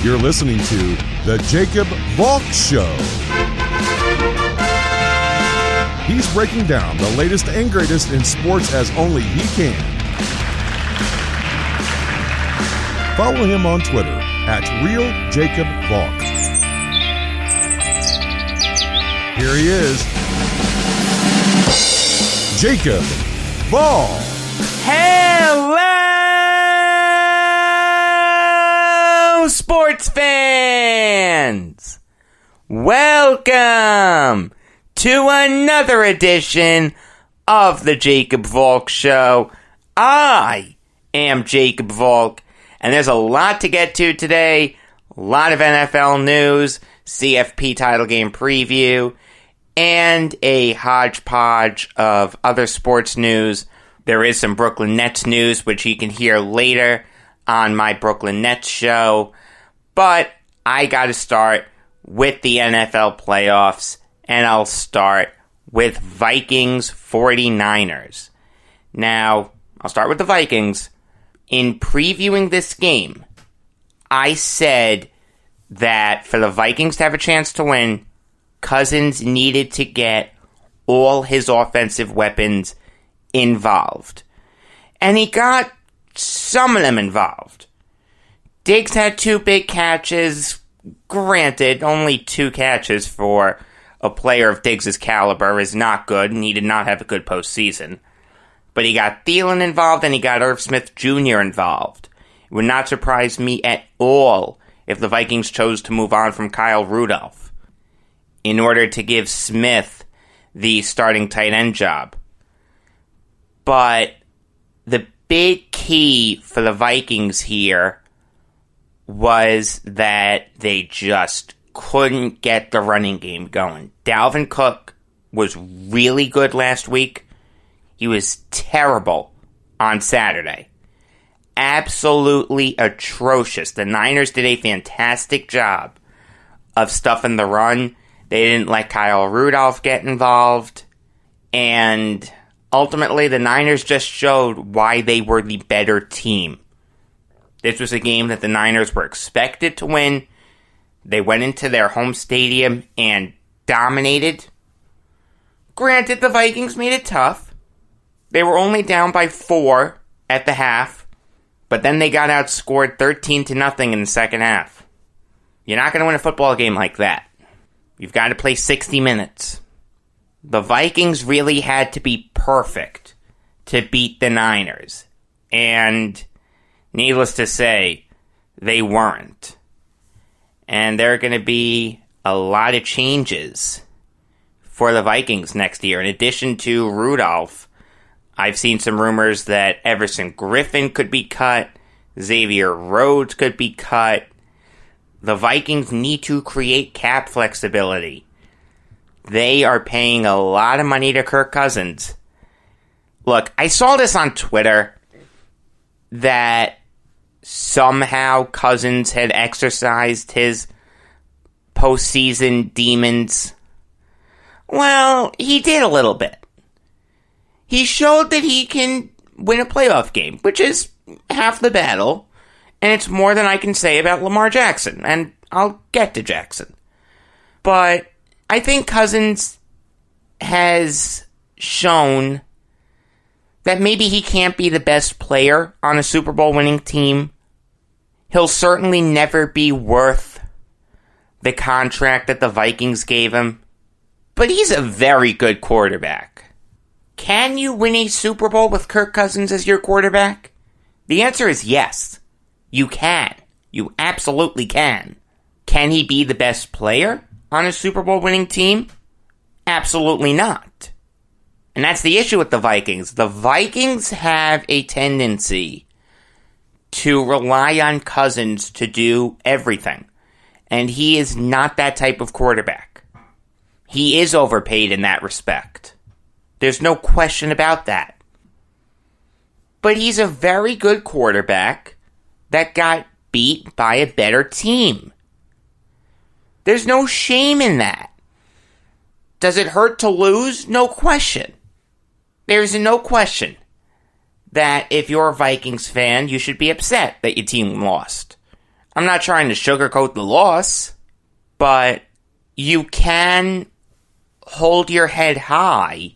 You're listening to The Jacob Valk Show. He's breaking down the latest and greatest in sports as only he can. Follow him on Twitter at RealJacobValk. Here he is, Jacob Valk. Hello, sports fans! Welcome to another edition of the Jacob Valk Show. I am Jacob Valk, and there's a lot to get to today. A lot of NFL news, CFP title game preview, and a hodgepodge of other sports news. There is some Brooklyn Nets news, which you can hear later on my Brooklyn Nets show. But I got to start with the NFL playoffs, and I'll start with Vikings 49ers. Now, I'll start with the Vikings. In previewing this game, I said that for the Vikings to have a chance to win, Cousins needed to get all his offensive weapons involved. And he got some of them involved. Diggs had 2 big catches. Granted, only 2 catches for a player of Diggs' caliber is not good, and he did not have a good postseason. But he got Thielen involved, and he got Irv Smith Jr. involved. It would not surprise me at all if the Vikings chose to move on from Kyle Rudolph in order to give Smith the starting tight end job. But the big key for the Vikings here was that they just couldn't get the running game going. Dalvin Cook was really good last week. He was terrible on Saturday. Absolutely atrocious. The Niners did a fantastic job of stuffing the run. They didn't let Kyle Rudolph get involved. And ultimately, the Niners just showed why they were the better team. This was a game that the Niners were expected to win. They went into their home stadium and dominated. Granted, the Vikings made it tough. They were only down by 4 at the half, but then they got outscored 13-0 in the second half. You're not going to win a football game like that. You've got to play 60 minutes. The Vikings really had to be perfect to beat the Niners. And needless to say, they weren't. And there are going to be a lot of changes for the Vikings next year. In addition to Rudolph, I've seen some rumors that Everson Griffin could be cut. Xavier Rhodes could be cut. The Vikings need to create cap flexibility. They are paying a lot of money to Kirk Cousins. Look, I saw this on Twitter that somehow Cousins had exercised his postseason demons. Well, he did a little bit. He showed that he can win a playoff game, which is half the battle. And it's more than I can say about Lamar Jackson, and I'll get to Jackson. But I think Cousins has shown that maybe he can't be the best player on a Super Bowl winning team. He'll certainly never be worth the contract that the Vikings gave him. But he's a very good quarterback. Can you win a Super Bowl with Kirk Cousins as your quarterback? The answer is yes. You can. You absolutely can. Can he be the best player on a Super Bowl winning team? Absolutely not. And that's the issue with the Vikings. The Vikings have a tendency to rely on Cousins to do everything. And he is not that type of quarterback. He is overpaid in that respect. There's no question about that. But he's a very good quarterback that got beat by a better team. There's no shame in that. Does it hurt to lose? No question. There's no question that if you're a Vikings fan, you should be upset that your team lost. I'm not trying to sugarcoat the loss, but you can hold your head high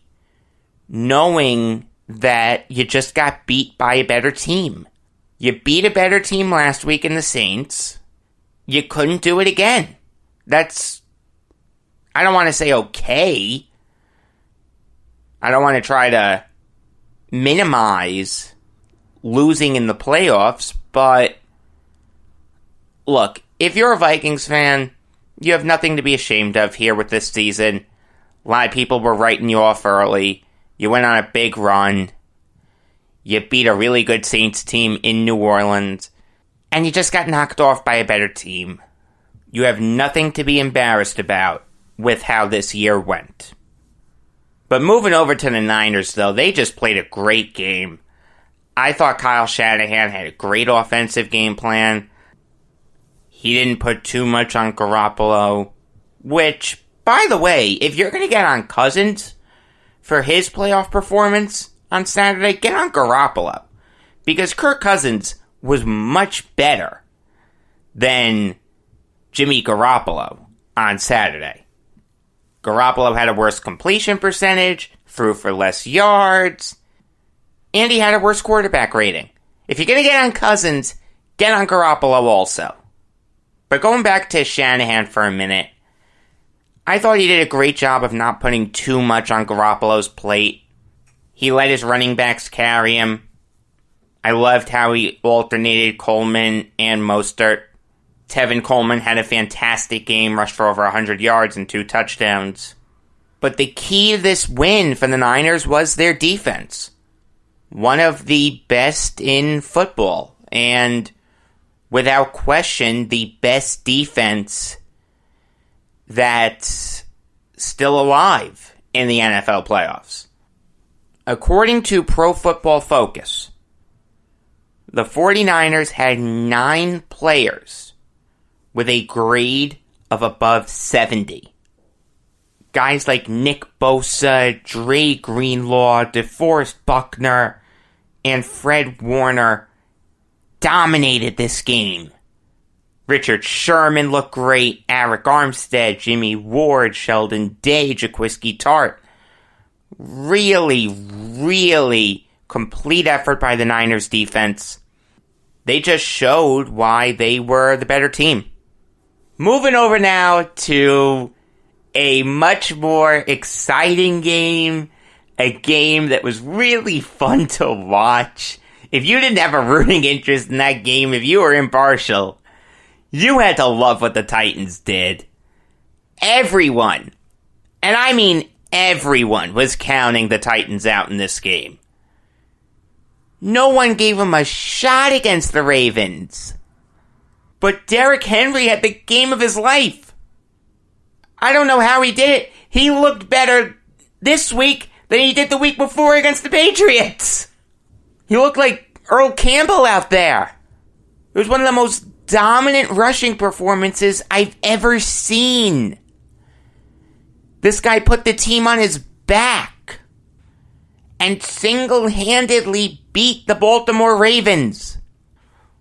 knowing that you just got beat by a better team. You beat a better team last week in the Saints. You couldn't do it again. That's, I don't want to say okay. I don't want to try to minimize losing in the playoffs, but look, if you're a Vikings fan, you have nothing to be ashamed of here with this season. A lot of people were writing you off early. You went on a big run. You beat a really good Saints team in New Orleans. And you just got knocked off by a better team. You have nothing to be embarrassed about with how this year went. But moving over to the Niners, though, they just played a great game. I thought Kyle Shanahan had a great offensive game plan. He didn't put too much on Garoppolo, which, by the way, if you're going to get on Cousins for his playoff performance on Saturday, get on Garoppolo. Because Kirk Cousins was much better than Jimmy Garoppolo on Saturday. Garoppolo had a worse completion percentage, threw for less yards, and he had a worse quarterback rating. If you're going to get on Cousins, get on Garoppolo also. But going back to Shanahan for a minute, I thought he did a great job of not putting too much on Garoppolo's plate. He let his running backs carry him. I loved how he alternated Coleman and Mostert. Tevin Coleman had a fantastic game, rushed for over 100 yards and 2 touchdowns. But the key to this win for the Niners was their defense. One of the best in football, and without question, the best defense that's still alive in the NFL playoffs. According to Pro Football Focus, the 49ers had 9 players with a grade of above 70. Guys like Nick Bosa, Dre Greenlaw, DeForest Buckner, and Fred Warner dominated this game. Richard Sherman looked great. Eric Armstead, Jimmy Ward, Sheldon Day, Jaquiski Tart. Really, really complete effort by the Niners defense. They just showed why they were the better team. Moving over now to a much more exciting game. A game that was really fun to watch. If you didn't have a rooting interest in that game, if you were impartial, you had to love what the Titans did. Everyone, and I mean everyone, was counting the Titans out in this game. No one gave them a shot against the Ravens. But Derrick Henry had the game of his life. I don't know how he did it. He looked better this week than he did the week before against the Patriots. He looked like Earl Campbell out there. It was one of the most dominant rushing performances I've ever seen. This guy put the team on his back and single-handedly beat the Baltimore Ravens.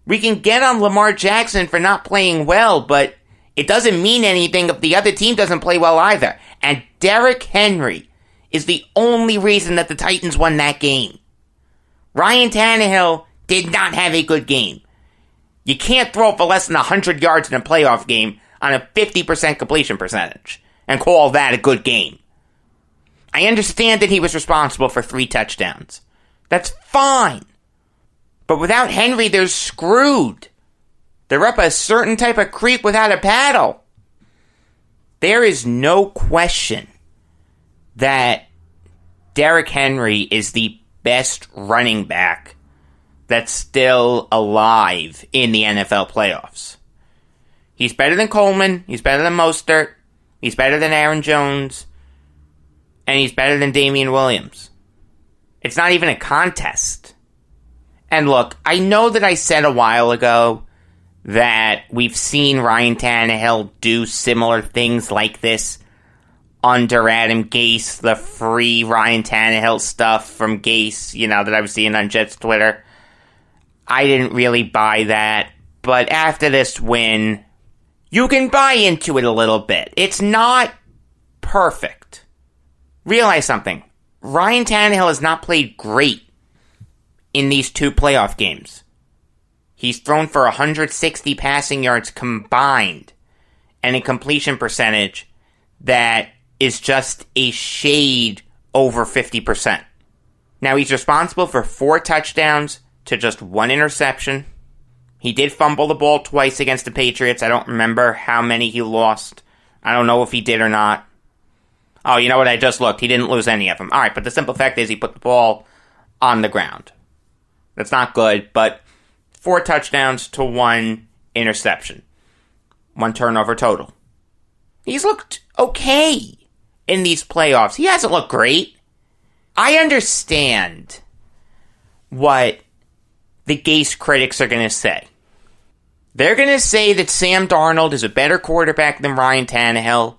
We can get on Lamar Jackson for not playing well, but it doesn't mean anything if the other team doesn't play well either. And Derrick Henry is the only reason that the Titans won that game. Ryan Tannehill did not have a good game. You can't throw for less than 100 yards in a playoff game on a 50% completion percentage and call that a good game. I understand that he was responsible for 3 touchdowns. That's fine. But without Henry, they're screwed. They're up a certain type of creek without a paddle. There is no question that Derrick Henry is the best running back that's still alive in the NFL playoffs. He's better than Coleman. He's better than Mostert. He's better than Aaron Jones. And he's better than Damian Williams. It's not even a contest. And look, I know that I said a while ago that we've seen Ryan Tannehill do similar things like this under Adam Gase, the free Ryan Tannehill stuff from Gase, that I was seeing on Jets Twitter. I didn't really buy that. But after this win, you can buy into it a little bit. It's not perfect. Realize something. Ryan Tannehill has not played great in these 2 playoff games. He's thrown for 160 passing yards combined and a completion percentage that is just a shade over 50%. Now, he's responsible for 4 touchdowns to just 1 interception. He did fumble the ball twice against the Patriots. I don't remember how many he lost. I don't know if he did or not. Oh, you know what? I just looked. He didn't lose any of them. All right, but the simple fact is he put the ball on the ground. That's not good, but 4 touchdowns to 1 interception. 1 turnover total. He's looked okay in these playoffs. He hasn't looked great. I understand what the Gase critics are going to say. They're going to say that Sam Darnold is a better quarterback than Ryan Tannehill,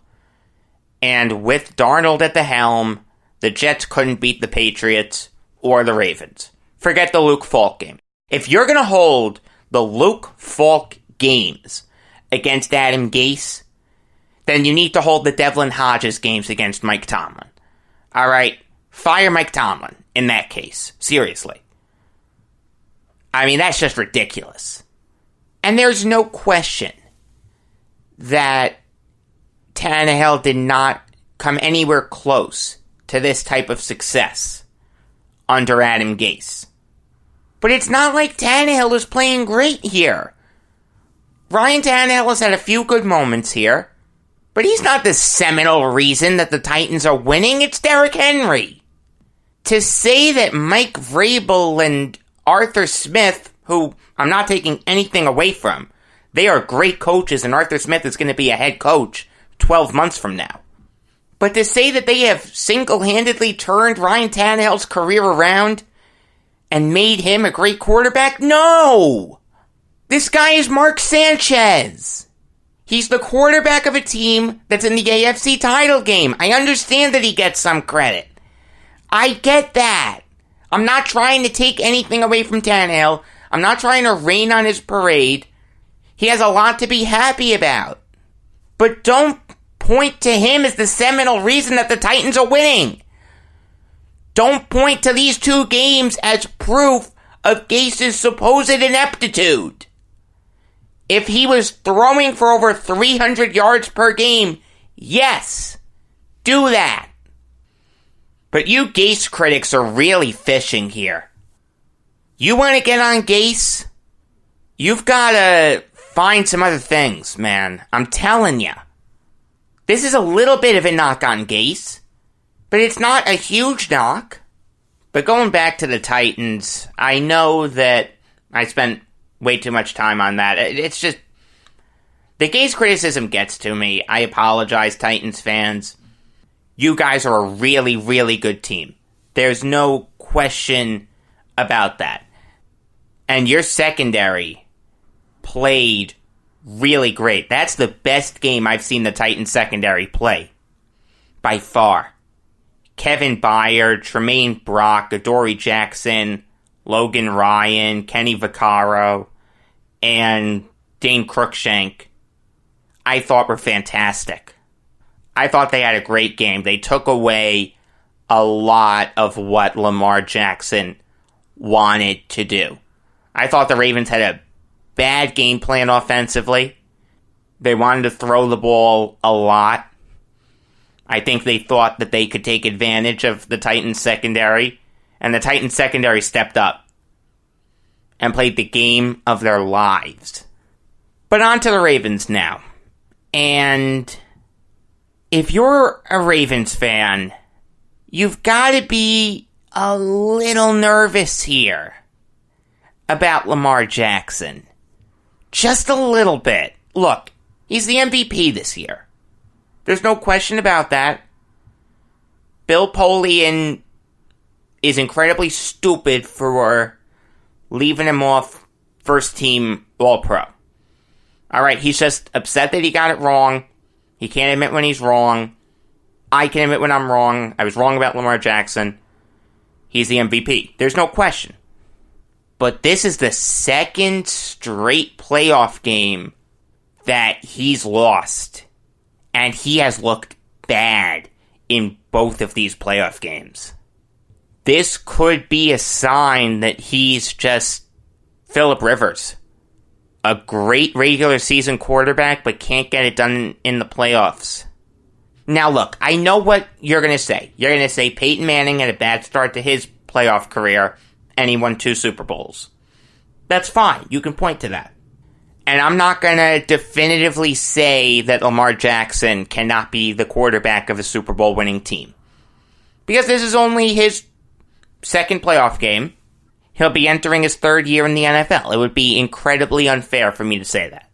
and with Darnold at the helm, the Jets couldn't beat the Patriots or the Ravens. Forget the Luke Falk game. If you're going to hold the Luke Falk games against Adam Gase, then you need to hold the Devlin Hodges games against Mike Tomlin. All right? Fire Mike Tomlin in that case. Seriously. I mean, that's just ridiculous. And there's no question that Tannehill did not come anywhere close to this type of success under Adam Gase. But it's not like Tannehill is playing great here. Ryan Tannehill has had a few good moments here, but he's not the seminal reason that the Titans are winning. It's Derrick Henry. To say that Mike Vrabel and Arthur Smith, who I'm not taking anything away from, they are great coaches, and Arthur Smith is going to be a head coach 12 months from now. But to say that they have single-handedly turned Ryan Tannehill's career around and made him a great quarterback? No! This guy is Mark Sanchez. He's the quarterback of a team that's in the AFC title game. I understand that he gets some credit. I get that. I'm not trying to take anything away from Tannehill. I'm not trying to rain on his parade. He has a lot to be happy about. But don't point to him as the seminal reason that the Titans are winning. Don't point to these 2 games as proof of Gase's supposed ineptitude. If he was throwing for over 300 yards per game, yes, do that. But you Gase critics are really fishing here. You want to get on Gase? You've got to find some other things, man. I'm telling you. This is a little bit of a knock on Gase, but it's not a huge knock. But going back to the Titans, I know that I spent way too much time on that. It's just, the Gase criticism gets to me. I apologize, Titans fans. You guys are a really, really good team. There's no question about that. And your secondary played really great. That's the best game I've seen the Titans secondary play. By far. Kevin Byard, Tremaine Brock, Adoree Jackson, Logan Ryan, Kenny Vaccaro, and Dane Cruikshank, I thought were fantastic. I thought they had a great game. They took away a lot of what Lamar Jackson wanted to do. I thought the Ravens had a bad game plan offensively. They wanted to throw the ball a lot. I think they thought that they could take advantage of the Titans secondary, and the Titans secondary stepped up and played the game of their lives. But on to the Ravens now. And if you're a Ravens fan, you've got to be a little nervous here about Lamar Jackson. Just a little bit. Look, he's the MVP this year. There's no question about that. Bill Polian is incredibly stupid for leaving him off first team All-Pro. Alright, he's just upset that he got it wrong. He can't admit when he's wrong. I can admit when I'm wrong. I was wrong about Lamar Jackson. He's the MVP. There's no question. but this is the second straight playoff game that he's lost. And he has looked bad in both of these playoff games. This could be a sign that he's just Phillip Rivers. A great regular season quarterback, but can't get it done in the playoffs. Now look, I know what you're going to say. You're going to say Peyton Manning had a bad start to his playoff career, and he won 2 Super Bowls. That's fine. You can point to that. And I'm not going to definitively say that Lamar Jackson cannot be the quarterback of a Super Bowl winning team. Because this is only his second playoff game. He'll be entering his 3rd year in the NFL. It would be incredibly unfair for me to say that.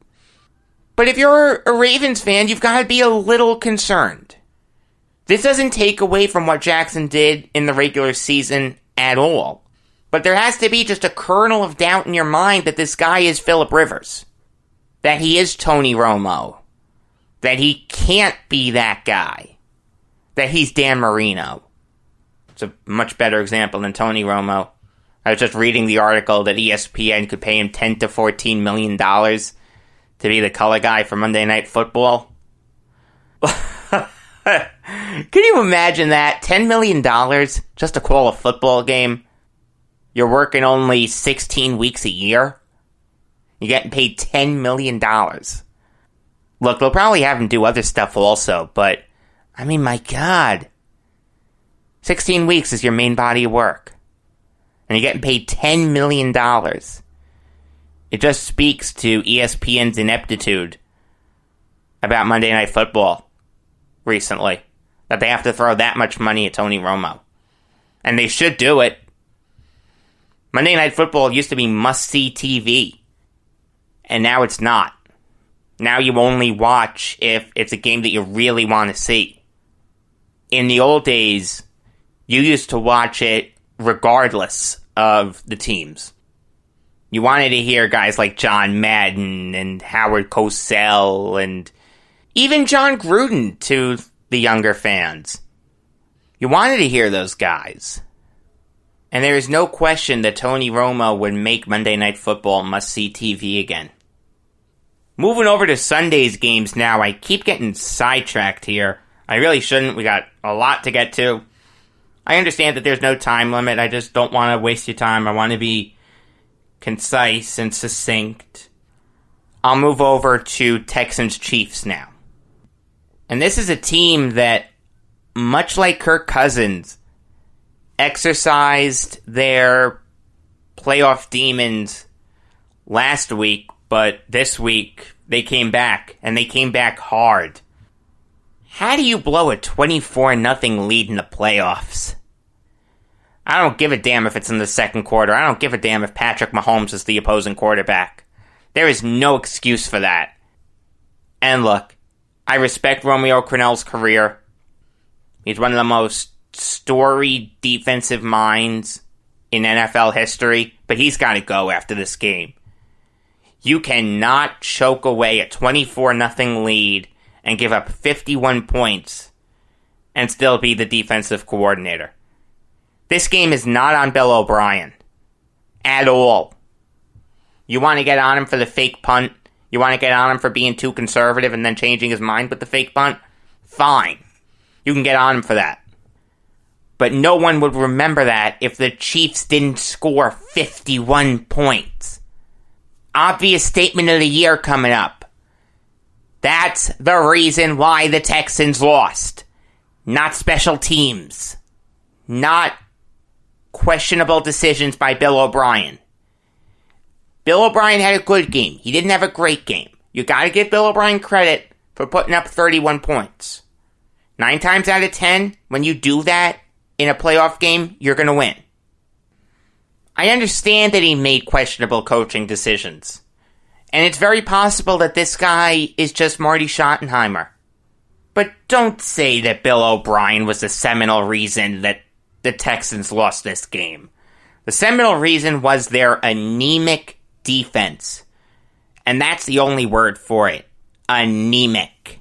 But if you're a Ravens fan, you've got to be a little concerned. This doesn't take away from what Jackson did in the regular season at all. But there has to be just a kernel of doubt in your mind that this guy is Phillip Rivers. That he is Tony Romo. That he can't be that guy. That he's Dan Marino. It's a much better example than Tony Romo. I was just reading the article that ESPN could pay him $10 to $14 million to be the color guy for Monday Night Football. Can you imagine that? $10 million just to call a football game? You're working only 16 weeks a year? You're getting paid $10 million. Look, they'll probably have him do other stuff also, but, I mean, my God. 16 weeks is your main body of work. And you're getting paid $10 million. It just speaks to ESPN's ineptitude about Monday Night Football recently. That they have to throw that much money at Tony Romo. And they should do it. Monday Night Football used to be must-see TV. And now it's not. Now you only watch if it's a game that you really want to see. In the old days, you used to watch it regardless of the teams. You wanted to hear guys like John Madden and Howard Cosell and even John Gruden to the younger fans. You wanted to hear those guys. And there is no question that Tony Romo would make Monday Night Football must-see TV again. Moving over to Sunday's games now, I keep getting sidetracked here. I really shouldn't. We got a lot to get to. I understand that there's no time limit. I just don't want to waste your time. I want to be concise and succinct. I'll move over to Texans-Chiefs now. And this is a team that, much like Kirk Cousins, exercised their playoff demons last week, but this week they came back, and they came back hard. How do you blow a 24-0 lead in the playoffs? I don't give a damn if it's in the second quarter. I don't give a damn if Patrick Mahomes is the opposing quarterback. There is no excuse for that. And look, I respect Romeo Crennel's career. He's one of the most storied defensive minds in NFL history, but he's got to go after this game. You cannot choke away a 24-0 lead and give up 51 points and still be the defensive coordinator. This game is not on Bill O'Brien. At all. You want to get on him for the fake punt? You want to get on him for being too conservative and then changing his mind with the fake punt? Fine. You can get on him for that. But no one would remember that if the Chiefs didn't score 51 points. Obvious statement of the year coming up. That's the reason why the Texans lost. Not special teams. Not questionable decisions by Bill O'Brien. Bill O'Brien had a good game. He didn't have a great game. You gotta give Bill O'Brien credit for putting up 31 points. 9 times out of 10, when you do that in a playoff game, you're gonna win. I understand that he made questionable coaching decisions. And it's very possible that this guy is just Marty Schottenheimer. But don't say that Bill O'Brien was the seminal reason that the Texans lost this game. The seminal reason was their anemic defense. And that's the only word for it. Anemic.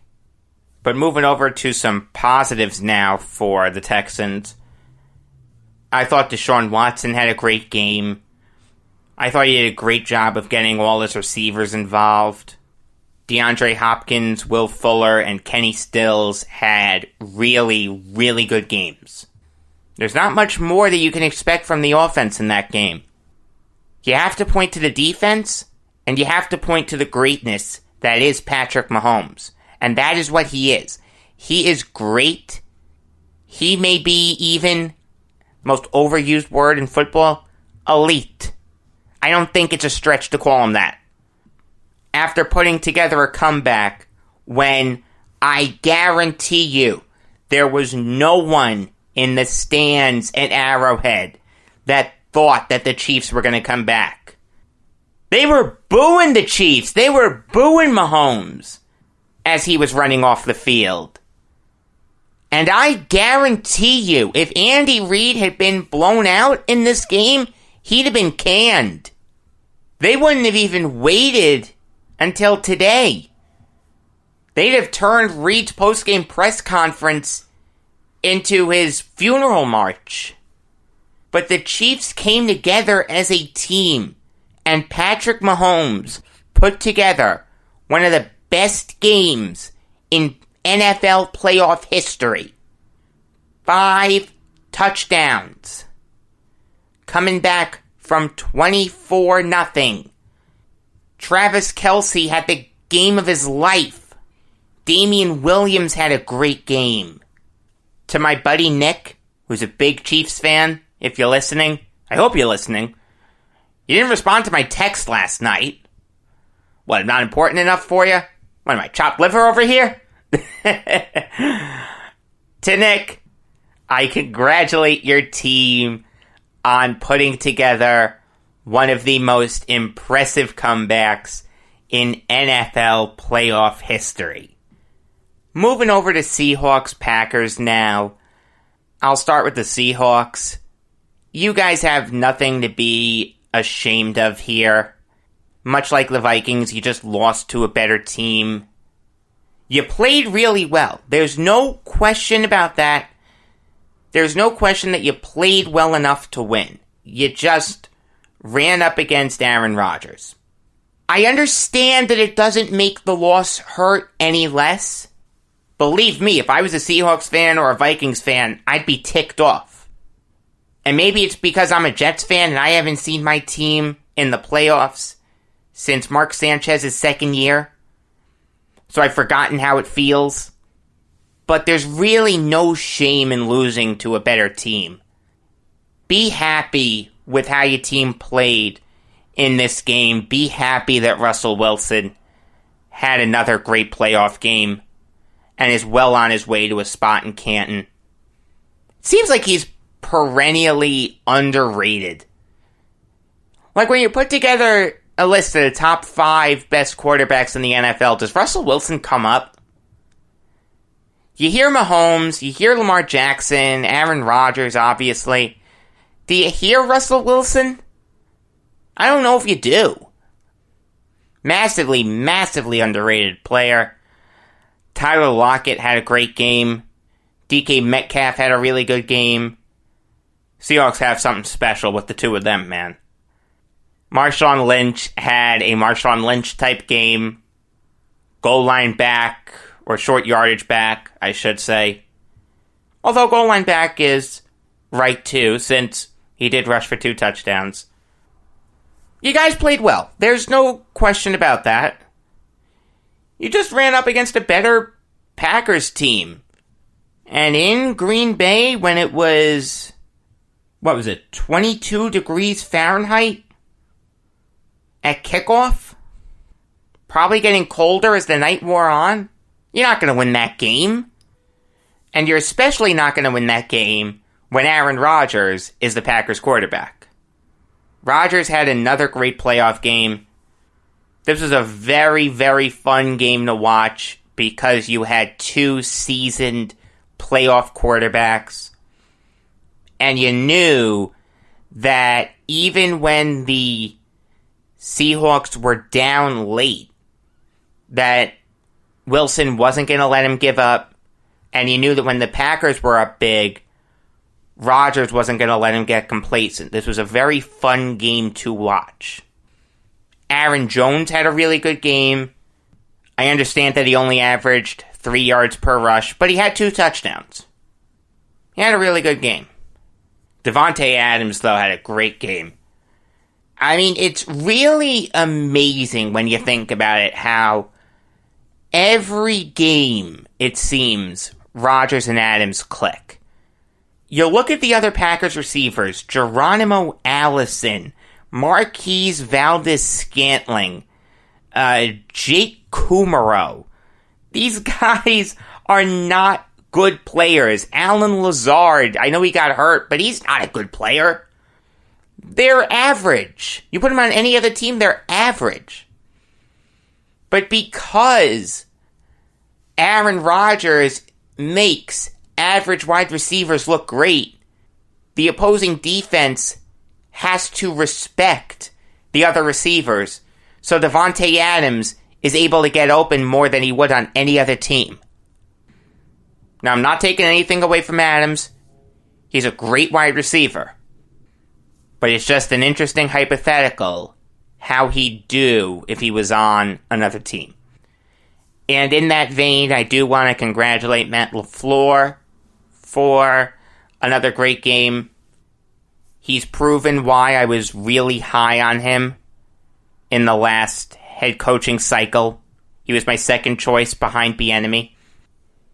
But moving over to some positives now for the Texans. I thought Deshaun Watson had a great game. I thought he did a great job of getting all his receivers involved. DeAndre Hopkins, Will Fuller, and Kenny Stills had really, really good games. There's not much more that you can expect from the offense in that game. You have to point to the defense, and you have to point to the greatness that is Patrick Mahomes. And that is what he is. He is great. He may be even, most overused word in football, elite. I don't think it's a stretch to call him that. After putting together a comeback when I guarantee you there was no one in the stands at Arrowhead that thought that the Chiefs were going to come back. They were booing the Chiefs. They were booing Mahomes as he was running off the field. And I guarantee you, if Andy Reid had been blown out in this game, he'd have been canned. They wouldn't have even waited until today. They'd have turned Reid's post-game press conference into his funeral march. But the Chiefs came together as a team, and Patrick Mahomes put together one of the best games in NFL playoff history. 5 touchdowns. Coming back from 24-0. Travis Kelce had the game of his life. Damian Williams had a great game. To my buddy Nick, who's a big Chiefs fan, if you're listening, I hope you're listening. You didn't respond to my text last night. What, not important enough for you? What am I, chopped liver over here? To Nick, I congratulate your team on putting together one of the most impressive comebacks in NFL playoff history. Moving over to Seahawks-Packers now. I'll start with the Seahawks. You guys have nothing to be ashamed of here. Much like the Vikings, you just lost to a better team. You played really well. There's no question about that. There's no question that you played well enough to win. You just ran up against Aaron Rodgers. I understand that it doesn't make the loss hurt any less. Believe me, if I was a Seahawks fan or a Vikings fan, I'd be ticked off. And maybe it's because I'm a Jets fan and I haven't seen my team in the playoffs since Mark Sanchez's second year. So I've forgotten how it feels. But there's really no shame in losing to a better team. Be happy with how your team played in this game. Be happy that Russell Wilson had another great playoff game and is well on his way to a spot in Canton. It seems like he's perennially underrated. Like when you put together a list of the top 5 best quarterbacks in the NFL, does Russell Wilson come up? You hear Mahomes, you hear Lamar Jackson, Aaron Rodgers, obviously. Do you hear Russell Wilson? I don't know if you do. Massively, massively underrated player. Tyler Lockett had a great game. DK Metcalf had a really good game. Seahawks have something special with the two of them, man. Marshawn Lynch had a Marshawn Lynch type game. Goal line back, or short yardage back, I should say. Although goal line back is right too, since he did rush for 2 touchdowns. You guys played well. There's no question about that. You just ran up against a better Packers team. And in Green Bay, when it was, 22 degrees Fahrenheit at kickoff? Probably getting colder as the night wore on. You're not going to win that game. And you're especially not going to win that game when Aaron Rodgers is the Packers quarterback. Rodgers had another great playoff game. This was a very, very fun game to watch because you had 2 seasoned playoff quarterbacks. And you knew that even when the Seahawks were down late, that Wilson wasn't going to let him give up. And you knew that when the Packers were up big, Rodgers wasn't going to let him get complacent. This was a very fun game to watch. Aaron Jones had a really good game. I understand that he only averaged 3 yards per rush, but he had 2 touchdowns. He had a really good game. Davante Adams, though, had a great game. I mean, it's really amazing when you think about it, how every game, it seems, Rodgers and Adams click. You look at the other Packers receivers, Geronimo Allison, Marquise Valdes-Scantling, Jake Kumaro. These guys are not good players. Alan Lazard, I know he got hurt, but he's not a good player. They're average. You put them on any other team, they're average. But because Aaron Rodgers makes average wide receivers look great, the opposing defense has to respect the other receivers, so Davante Adams is able to get open more than he would on any other team. Now, I'm not taking anything away from Adams. He's a great wide receiver. But it's just an interesting hypothetical how he'd do if he was on another team. And in that vein, I do want to congratulate Matt LaFleur for another great game. He's proven why I was really high on him in the last head coaching cycle. He was my second choice behind Bieniemy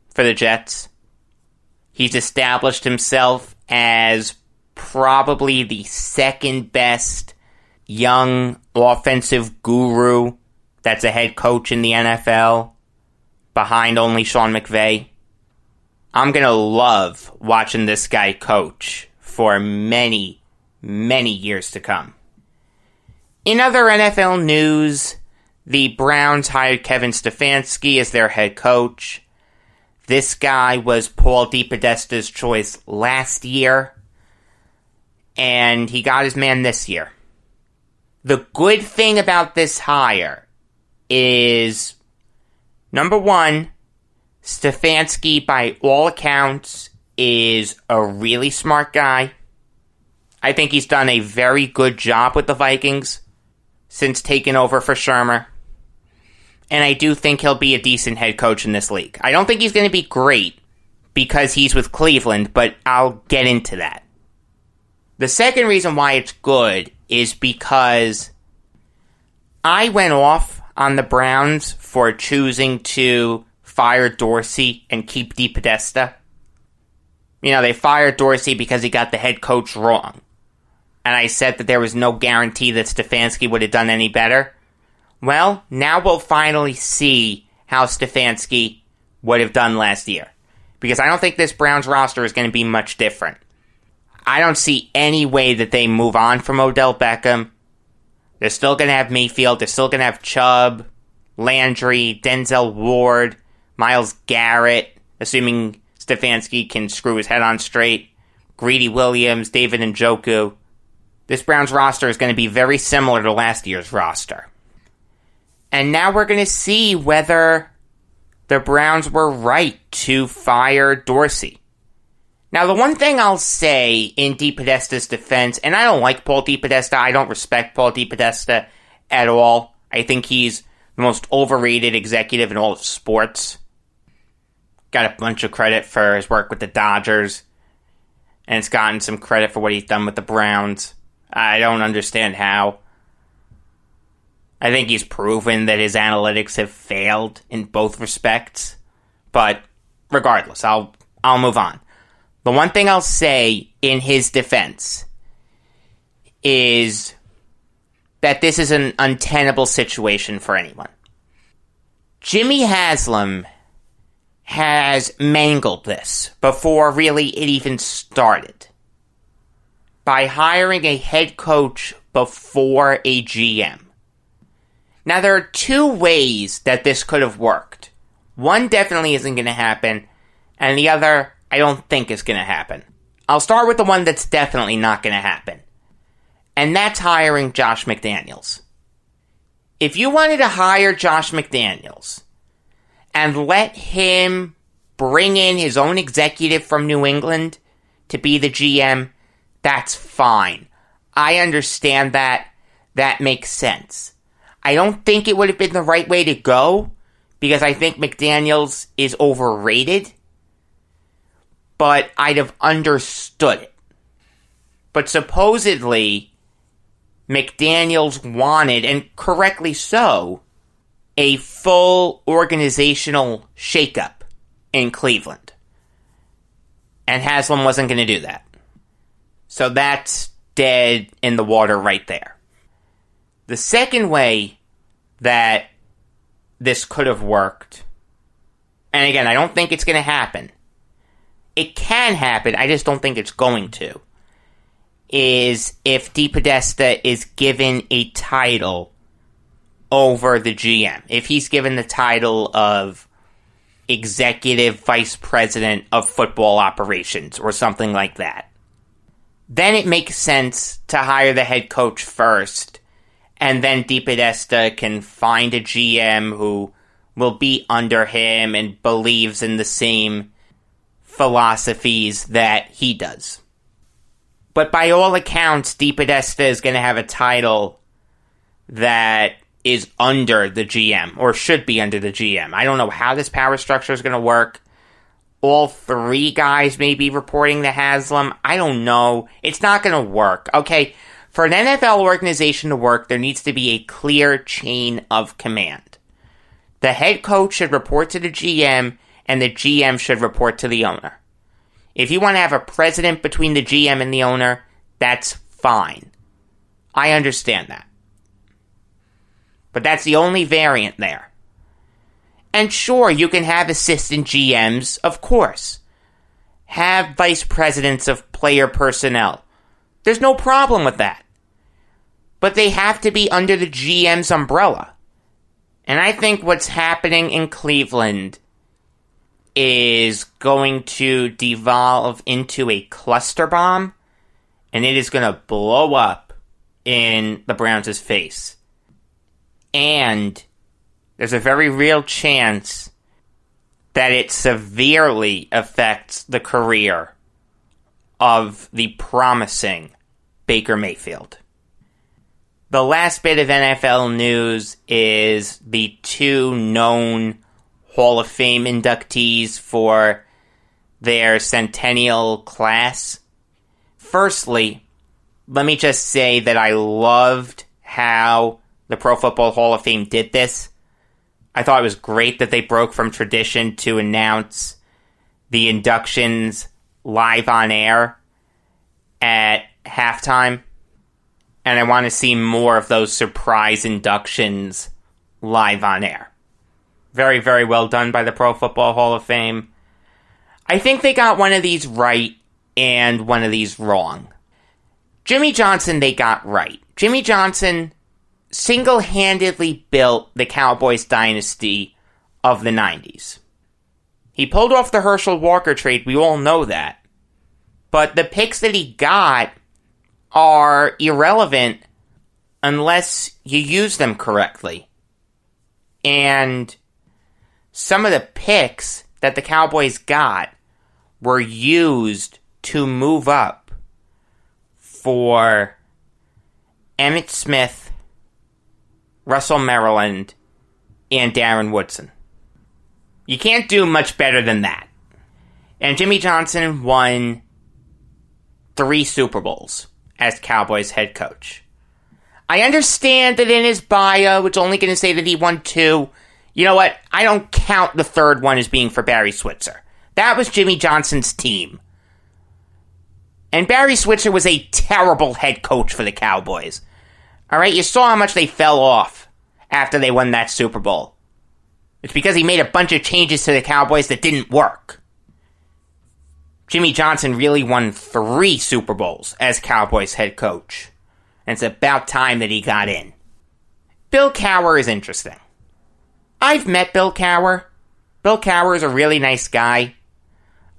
for the Jets. He's established himself as probably the second best young offensive guru that's a head coach in the NFL, behind only Sean McVay. I'm going to love watching this guy coach for many, many years to come. In other NFL news, the Browns hired Kevin Stefanski as their head coach. This guy was Paul DePodestas' choice last year, and he got his man this year. The good thing about this hire is, number one, Stefanski, by all accounts, is a really smart guy. I think he's done a very good job with the Vikings since taking over for Shermer. And I do think he'll be a decent head coach in this league. I don't think he's going to be great because he's with Cleveland, but I'll get into that. The second reason why it's good is because I went off on the Browns for choosing to fire Dorsey and keep DePodesta. You know, they fired Dorsey because he got the head coach wrong. And I said that there was no guarantee that Stefanski would have done any better. Well, now we'll finally see how Stefanski would have done last year. Because I don't think this Browns roster is going to be much different. I don't see any way that they move on from Odell Beckham. They're still going to have Mayfield. They're still going to have Chubb, Landry, Denzel Ward, Myles Garrett, assuming Stefanski can screw his head on straight, Greedy Williams, David Njoku. This Browns roster is going to be very similar to last year's roster. And now we're going to see whether the Browns were right to fire Dorsey. Now, the one thing I'll say in DePodesta's defense, and I don't like Paul DePodesta, I don't respect Paul DePodesta at all. I think he's the most overrated executive in all of sports. Got a bunch of credit for his work with the Dodgers, and it's gotten some credit for what he's done with the Browns. I don't understand how. I think he's proven that his analytics have failed in both respects. But regardless, I'll move on. The one thing I'll say in his defense is that this is an untenable situation for anyone. Jimmy Haslam has mangled this before really it even started by hiring a head coach before a GM. Now, there are two ways that this could have worked. One definitely isn't going to happen, and the other I don't think is going to happen. I'll start with the one that's definitely not going to happen, and that's hiring Josh McDaniels. If you wanted to hire Josh McDaniels and let him bring in his own executive from New England to be the GM, that's fine. I understand that. That makes sense. I don't think it would have been the right way to go, because I think McDaniels is overrated, but I'd have understood it. But supposedly, McDaniels wanted, and correctly so, a full organizational shakeup in Cleveland. And Haslam wasn't going to do that. So that's dead in the water right there. The second way that this could have worked, and again, I don't think it's going to happen. It can happen, I just don't think it's going to, is if DePodestas is given a title over the GM. If he's given the title of Executive Vice President of Football Operations or something like that, then it makes sense to hire the head coach first, and then DePodestas can find a GM who will be under him and believes in the same philosophies that he does. But by all accounts, DePodestas is going to have a title that is under the GM, or should be under the GM. I don't know how this power structure is going to work. All three guys may be reporting to Haslam. I don't know. It's not going to work. Okay, for an NFL organization to work, there needs to be a clear chain of command. The head coach should report to the GM, and the GM should report to the owner. If you want to have a president between the GM and the owner, that's fine. I understand that. But that's the only variant there. And sure, you can have assistant GMs, of course. Have vice presidents of player personnel. There's no problem with that. But they have to be under the GM's umbrella. And I think what's happening in Cleveland is going to devolve into a cluster bomb, and it is going to blow up in the Browns' face. And there's a very real chance that it severely affects the career of the promising Baker Mayfield. The last bit of NFL news is the two known Hall of Fame inductees for their centennial class. Firstly, let me just say that I loved how the Pro Football Hall of Fame did this. I thought it was great that they broke from tradition to announce the inductions live on air at halftime. And I want to see more of those surprise inductions live on air. Very, very well done by the Pro Football Hall of Fame. I think they got one of these right and one of these wrong. Jimmy Johnson they got right. Jimmy Johnson single-handedly built the Cowboys dynasty of the 90s. He pulled off the Herschel Walker trade, we all know that. But the picks that he got are irrelevant unless you use them correctly. And some of the picks that the Cowboys got were used to move up for Emmitt Smith, Russell Maryland, and Darren Woodson. You can't do much better than that. And Jimmy Johnson won 3 Super Bowls as Cowboys head coach. I understand that in his bio, it's only going to say that he won 2. You know what? I don't count the third one as being for Barry Switzer. That was Jimmy Johnson's team. And Barry Switzer was a terrible head coach for the Cowboys. Alright, you saw how much they fell off after they won that Super Bowl. It's because he made a bunch of changes to the Cowboys that didn't work. Jimmy Johnson really won 3 Super Bowls as Cowboys head coach. And it's about time that he got in. Bill Cowher is interesting. I've met Bill Cowher. Bill Cowher is a really nice guy.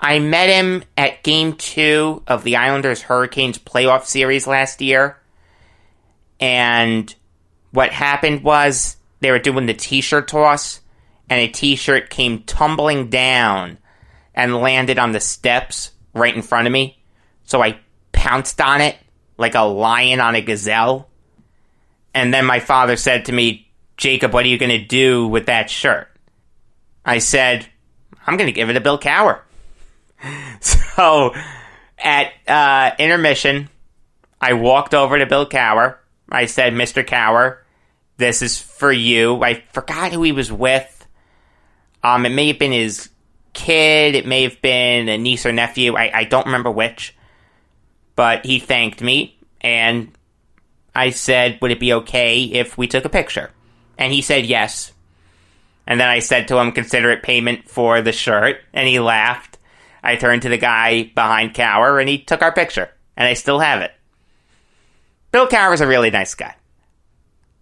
I met him at Game 2 of the Islanders-Hurricanes playoff series last year. And what happened was they were doing the t-shirt toss, and a t-shirt came tumbling down and landed on the steps right in front of me. So I pounced on it like a lion on a gazelle. And then my father said to me, Jacob, what are you going to do with that shirt? I said, I'm going to give it to Bill Cowher. So at intermission, I walked over to Bill Cowher. I said, Mr. Cowher, this is for you. I forgot who he was with. It may have been his kid. It may have been a niece or nephew. I don't remember which. But he thanked me, and I said, would it be okay if we took a picture? And he said yes. And then I said to him, consider it payment for the shirt, and he laughed. I turned to the guy behind Cowher, and he took our picture, and I still have it. Bill Cowher's a really nice guy.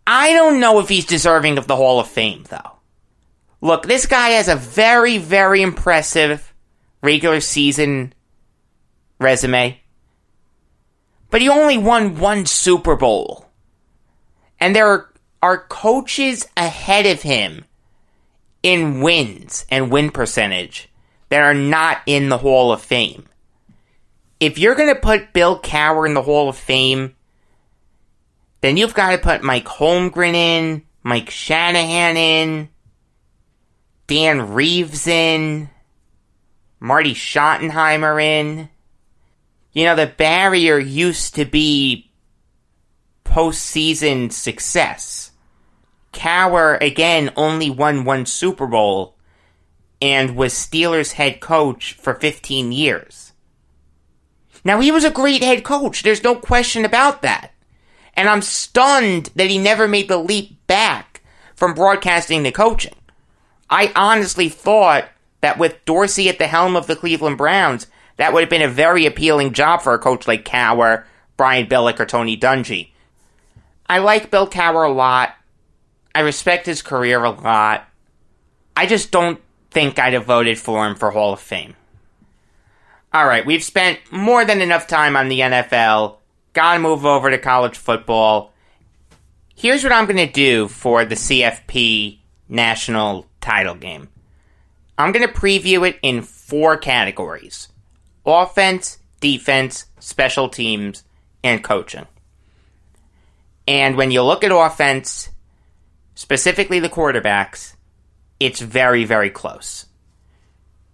I don't know if he's deserving of the Hall of Fame, though. Look, this guy has a very, very impressive regular season resume. But he only won one Super Bowl. And there are coaches ahead of him in wins and win percentage that are not in the Hall of Fame. If you're going to put Bill Cowher in the Hall of Fame, then you've got to put Mike Holmgren in, Mike Shanahan in, Dan Reeves in, Marty Schottenheimer in. You know, the barrier used to be postseason success. Cowher, again, only won one Super Bowl and was Steelers head coach for 15 years. Now, he was a great head coach. There's no question about that. And I'm stunned that he never made the leap back from broadcasting to coaching. I honestly thought that with Dorsey at the helm of the Cleveland Browns, that would have been a very appealing job for a coach like Cowher, Brian Billick, or Tony Dungy. I like Bill Cowher a lot. I respect his career a lot. I just don't think I'd have voted for him for Hall of Fame. Alright, we've spent more than enough time on the NFL. Gotta move over to college football. Here's what I'm gonna do for the CFP National Title Game. I'm gonna preview it in 4 categories: offense, defense, special teams, and coaching. And when you look at offense, specifically the quarterbacks, it's very, very close.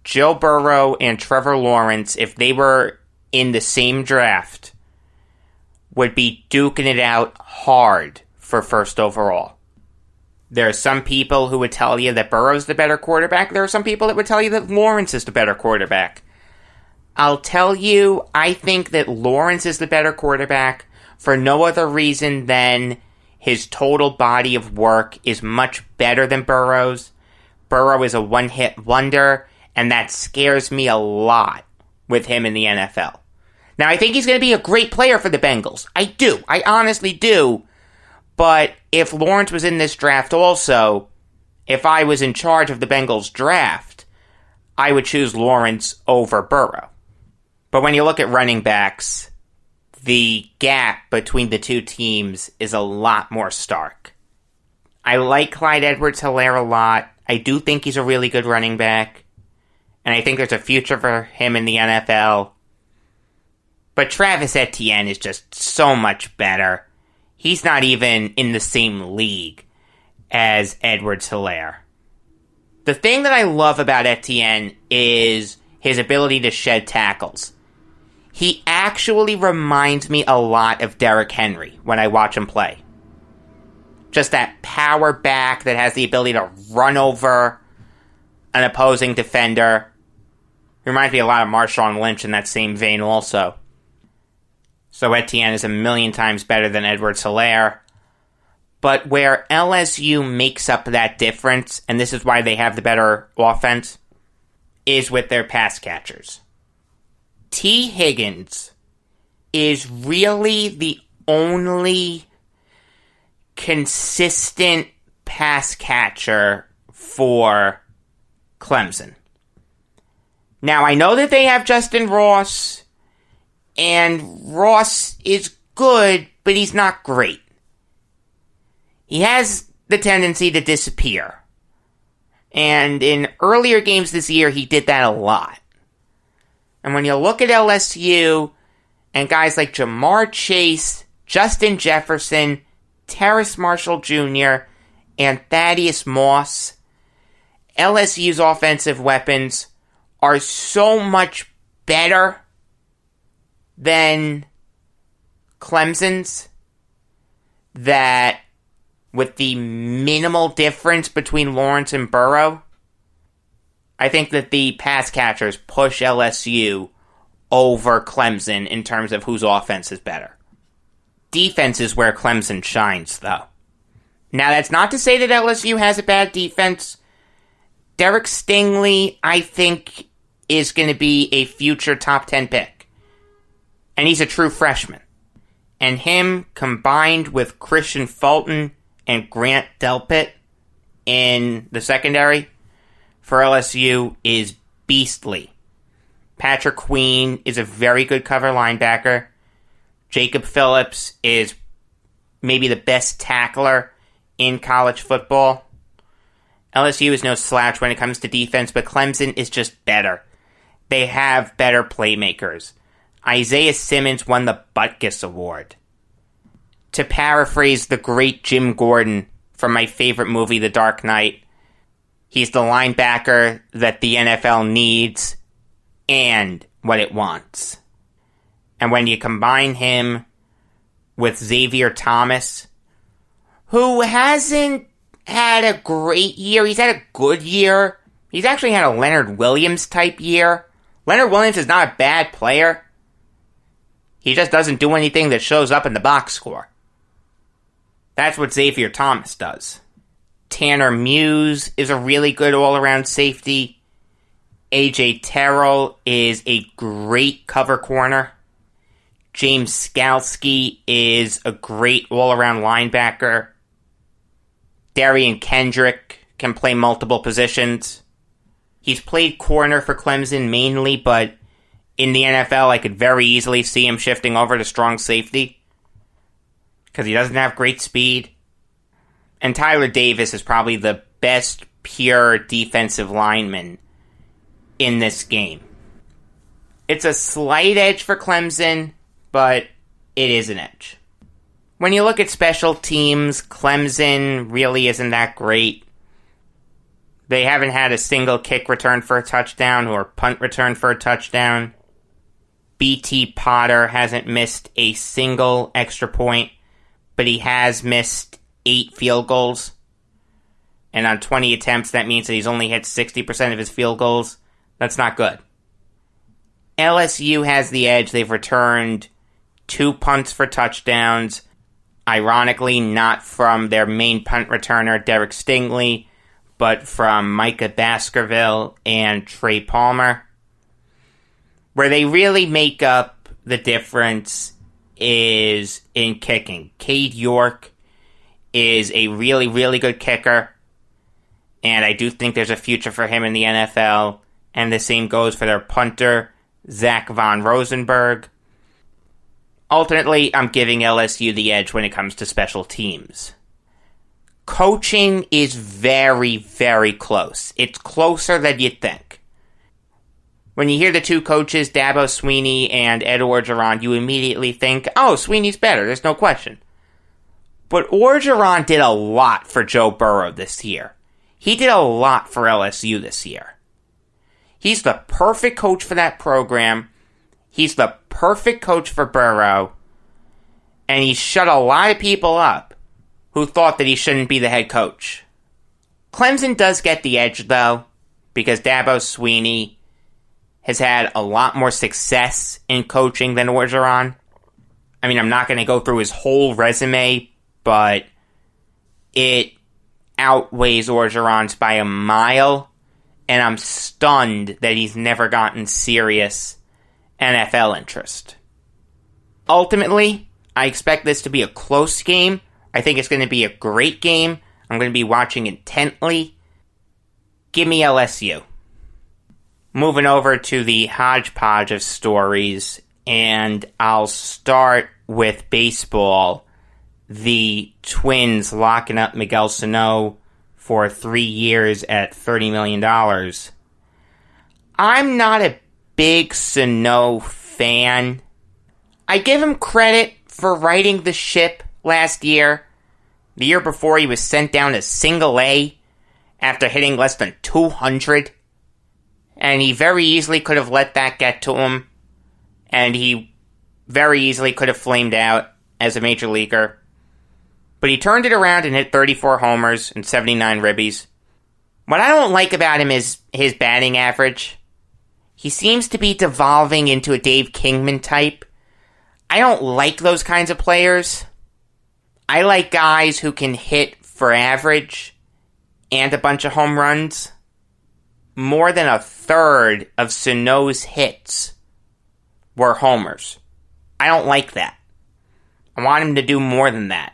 Joe Burrow and Trevor Lawrence, if they were in the same draft, would be duking it out hard for first overall. There are some people who would tell you that Burrow's the better quarterback. There are some people that would tell you that Lawrence is the better quarterback. I'll tell you, I think that Lawrence is the better quarterback for no other reason than his total body of work is much better than Burrow's. Burrow is a one-hit wonder, and that scares me a lot with him in the NFL. Now, I think he's going to be a great player for the Bengals. I do. I honestly do. But if Lawrence was in this draft also, if I was in charge of the Bengals draft, I would choose Lawrence over Burrow. But when you look at running backs, the gap between the two teams is a lot more stark. I like Clyde Edwards-Helaire a lot. I do think he's a really good running back. And I think there's a future for him in the NFL. But Travis Etienne is just so much better. He's not even in the same league as Edwards-Helaire. The thing that I love about Etienne is his ability to shed tackles. He actually reminds me a lot of Derrick Henry when I watch him play. Just that power back that has the ability to run over an opposing defender. Reminds me a lot of Marshawn Lynch in that same vein also. So Etienne is a million times better than Edwards-Helaire. But where LSU makes up that difference, and this is why they have the better offense, is with their pass catchers. T. Higgins is really the only consistent pass catcher for Clemson. Now, I know that they have Justin Ross, and Ross is good, but he's not great. He has the tendency to disappear. And in earlier games this year, he did that a lot. And when you look at LSU, and guys like Jamar Chase, Justin Jefferson, Terrace Marshall Jr., and Thaddeus Moss, LSU's offensive weapons are so much better than Clemson's that with the minimal difference between Lawrence and Burrow, I think that the pass catchers push LSU over Clemson in terms of whose offense is better. Defense is where Clemson shines, though. Now, that's not to say that LSU has a bad defense. Derek Stingley, I think, is going to be a future top 10 pick. And he's a true freshman. And him, combined with Christian Fulton and Grant Delpit in the secondary for LSU, is beastly. Patrick Queen is a very good cover linebacker. Jacob Phillips is maybe the best tackler in college football. LSU is no slouch when it comes to defense, but Clemson is just better. They have better playmakers. Isaiah Simmons won the Butkus Award. To paraphrase the great Jim Gordon from my favorite movie, The Dark Knight, he's the linebacker that the NFL needs and what it wants. And when you combine him with Xavier Thomas, who hasn't had a great year, he's had a good year. He's actually had a Leonard Williams type year. Leonard Williams is not a bad player. He just doesn't do anything that shows up in the box score. That's what Xavier Thomas does. Tanner Muse is a really good all-around safety. A.J. Terrell is a great cover corner. James Skalski is a great all-around linebacker. Darian Kendrick can play multiple positions. He's played corner for Clemson mainly, but in the NFL, I could very easily see him shifting over to strong safety because he doesn't have great speed. And Tyler Davis is probably the best pure defensive lineman in this game. It's a slight edge for Clemson, but it is an edge. When you look at special teams, Clemson really isn't that great. They haven't had a single kick return for a touchdown or punt return for a touchdown. B.T. Potter hasn't missed a single extra point, but he has missed 8 field goals. And on 20 attempts, that means that he's only hit 60% of his field goals. That's not good. LSU has the edge. They've returned 2 punts for touchdowns. Ironically, not from their main punt returner, Derek Stingley, but from Micah Baskerville and Trey Palmer. Where they really make up the difference is in kicking. Cade York is a really, really good kicker, and I do think there's a future for him in the NFL, and the same goes for their punter, Zach Von Rosenberg. Ultimately, I'm giving LSU the edge when it comes to special teams. Coaching is very, very close. It's closer than you'd think. When you hear the two coaches, Dabo Swinney and Ed Orgeron, you immediately think, oh, Sweeney's better, there's no question. But Orgeron did a lot for Joe Burrow this year. He did a lot for LSU this year. He's the perfect coach for that program. He's the perfect coach for Burrow. And he shut a lot of people up who thought that he shouldn't be the head coach. Clemson does get the edge, though, because Dabo Swinney has had a lot more success in coaching than Orgeron. I mean, I'm not going to go through his whole resume, but it outweighs Orgeron's by a mile, and I'm stunned that he's never gotten serious NFL interest. Ultimately, I expect this to be a close game. I think it's going to be a great game. I'm going to be watching intently. Give me LSU. Moving over to the hodgepodge of stories, and I'll start with baseball. The Twins locking up Miguel Sano for 3 years at $30 million. I'm not a big Sano fan. I give him credit for righting the ship last year. The year before, he was sent down to single A after hitting less than 200. And he very easily could have let that get to him. And he very easily could have flamed out as a major leaguer. But he turned it around and hit 34 homers and 79 ribbies. What I don't like about him is his batting average. He seems to be devolving into a Dave Kingman type. I don't like those kinds of players. I like guys who can hit for average and a bunch of home runs. More than a third of Sano's hits were homers. I don't like that. I want him to do more than that.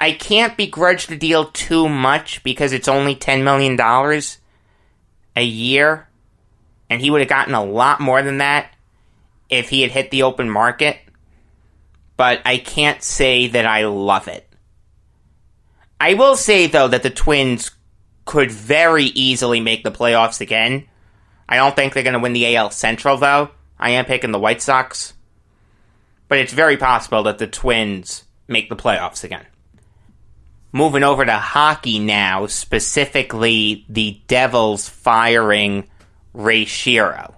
I can't begrudge the deal too much because it's only $10 million a year, and he would have gotten a lot more than that if he had hit the open market, but I can't say that I love it. I will say, though, that the Twins could very easily make the playoffs again. I don't think they're going to win the AL Central, though. I am picking the White Sox. But it's very possible that the Twins make the playoffs again. Moving over to hockey now, specifically the Devils firing Ray Shero.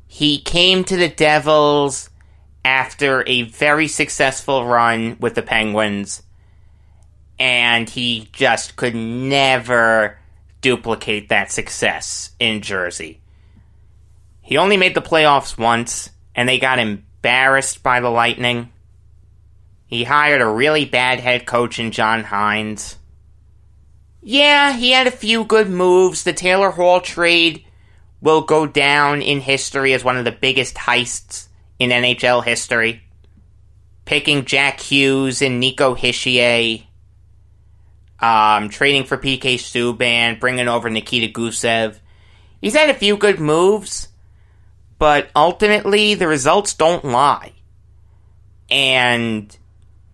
He came to the Devils after a very successful run with the Penguins, and he just could never duplicate that success in Jersey. He only made the playoffs once, and they got embarrassed by the Lightning. He hired a really bad head coach in John Hines. Yeah, he had a few good moves. The Taylor Hall trade will go down in history as one of the biggest heists in NHL history. Picking Jack Hughes and Nico Hischier. Trading for PK Subban. Bringing over Nikita Gusev. He's had a few good moves, but ultimately the results don't lie. And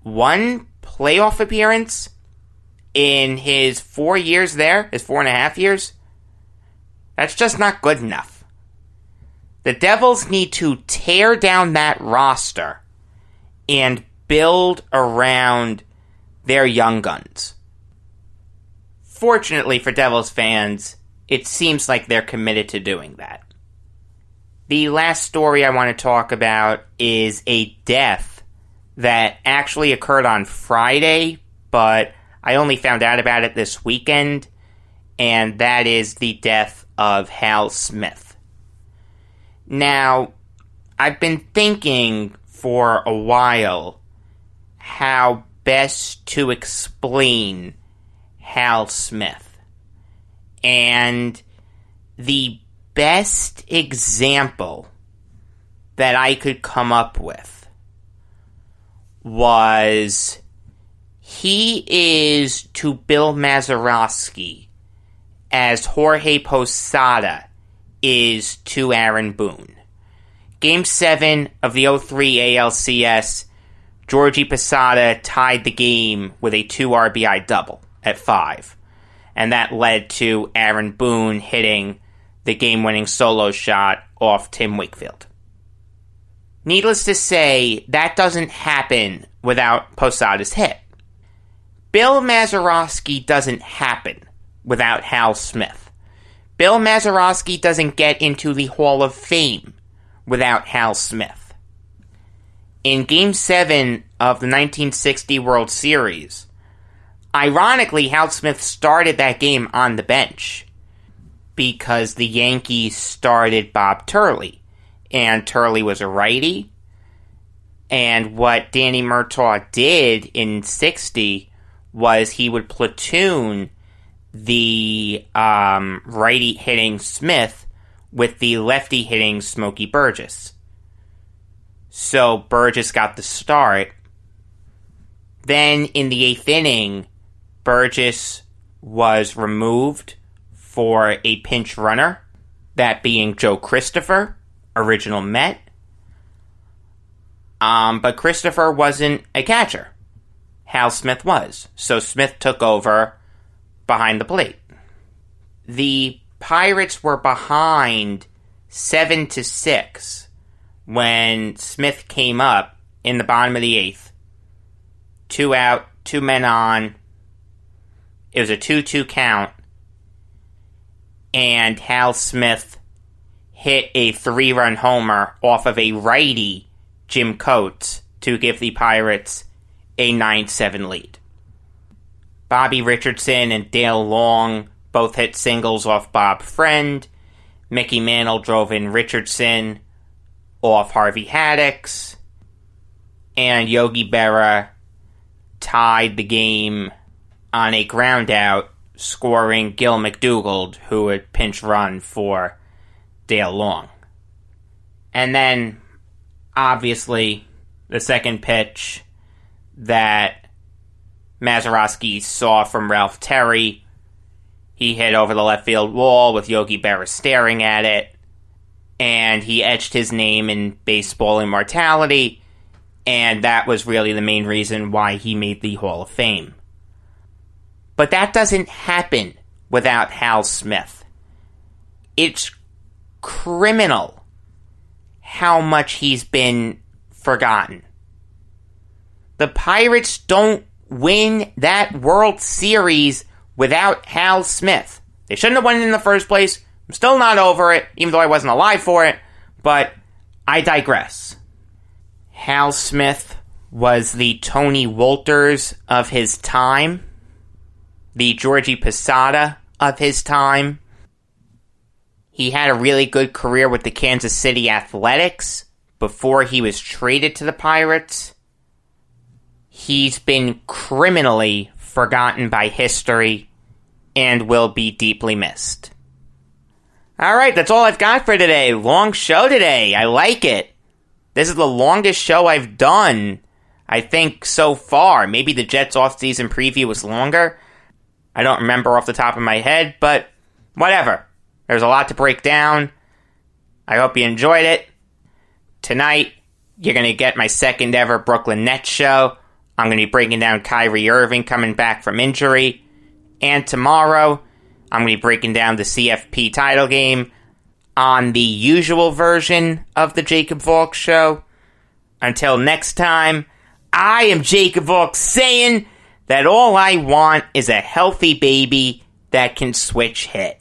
one playoff appearance in his 4 years there, his 4.5 years, that's just not good enough. The Devils need to tear down that roster and build around their young guns. Fortunately for Devils fans, it seems like they're committed to doing that. The last story I want to talk about is a death that actually occurred on Friday, but I only found out about it this weekend, and that is the death of Hal Smith. Now, I've been thinking for a while how best to explain Hal Smith. And the best example that I could come up with was he is to Bill Mazeroski as Jorge Posada is to Aaron Boone. Game 7 of the 03 ALCS, Georgie Posada tied the game with a 2 RBI double at 5. And that led to Aaron Boone hitting the game-winning solo shot off Tim Wakefield. Needless to say, that doesn't happen without Posada's hit. Bill Mazeroski doesn't happen without Hal Smith. Bill Mazeroski doesn't get into the Hall of Fame without Hal Smith. In Game 7 of the 1960 World Series, ironically, Hal Smith started that game on the bench because the Yankees started Bob Turley. And Turley was a righty. And what Danny Murtaugh did in 60 was he would platoon the righty hitting Smith with the lefty hitting Smokey Burgess. So Burgess got the start. Then in the 8th inning, Burgess was removed for a pinch runner, that being Joe Christopher, original Met. But Christopher wasn't a catcher. Hal Smith was. So Smith took over behind the plate. The Pirates were behind 7-6 when Smith came up in the bottom of the 8th. 2 out, 2 men on. It was a 2-2 count. And Hal Smith hit a 3-run homer off of a righty, Jim Coates, to give the Pirates a 9-7 lead. Bobby Richardson and Dale Long both hit singles off Bob Friend. Mickey Mantle drove in Richardson off Harvey Haddix. And Yogi Berra tied the game on a ground out, scoring Gil McDougald, who had pinch run for Dale Long. And then, obviously, the second pitch that Mazeroski saw from Ralph Terry, he hit over the left field wall with Yogi Berra staring at it, and he etched his name in baseball immortality, and that was really the main reason why he made the Hall of Fame. But that doesn't happen without Hal Smith. It's criminal how much he's been forgotten. The Pirates don't win that World Series without Hal Smith. They shouldn't have won it in the first place. I'm still not over it, even though I wasn't alive for it, but I digress. Hal Smith was the Tony Wolters of his time, the Georgie Posada of his time. He had a really good career with the Kansas City Athletics before he was traded to the Pirates. He's been criminally forgotten by history and will be deeply missed. Alright, that's all I've got for today. Long show today. I like it. This is the longest show I've done, I think, so far. Maybe the Jets off-season preview was longer. I don't remember off the top of my head, but whatever. There's a lot to break down. I hope you enjoyed it. Tonight, you're going to get my second ever Brooklyn Nets show. I'm going to be breaking down Kyrie Irving coming back from injury. And tomorrow, I'm going to be breaking down the CFP title game on the usual version of the Jacob Valk show. Until next time, I am Jacob Valk saying that all I want is a healthy baby that can switch hit.